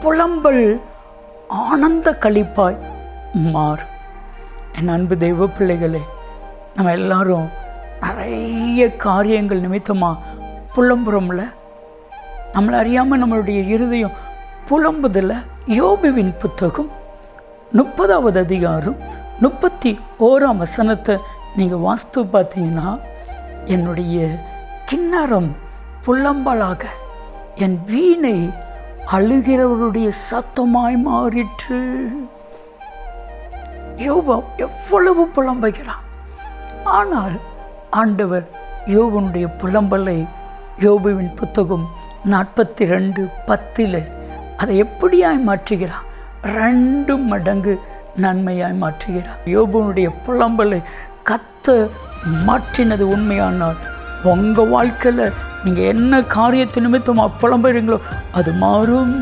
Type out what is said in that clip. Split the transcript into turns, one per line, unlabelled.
புலம்பல் ஆனந்த களிப்பாய் மாறும். என் அன்பு தெய்வ பிள்ளைகளே, நம்ம எல்லாரும் நிறைய காரியங்கள் நிமித்தமாக புலம்புறோம்ல. நம்மளை அறியாமல் நம்மளுடைய இருதயம் புலம்புதில். யோபுவின் புத்தகம் 30வது அதிகாரம் 31ஆம் வசனத்தை நீங்கள் வாஸ்து பார்த்தீங்கன்னா, என்னுடைய கிண்ணறம் புலம்பலாக, என் வீணை அழுகிறவருடைய சத்தமாய் மாறிற்று. யோபு எவ்வளவு புலம்புகிறான். ஆனால் ஆண்டவர் யோபுனுடைய புலம்பலை யோபுவின் புத்தகம் 42:10 அதை எப்படியாய் மாற்றுகிறார்? 2 மடங்கு நன்மையாய் மாற்றுகிறார். யோபுனுடைய புலம்பலை கர்த்தர் மாற்றினது உண்மையானால், உங்கள் வாழ்க்கையில் நீங்கள் என்ன காரியத்தை நிமித்தமாக புலம்புறீங்களோ அது மாறும்.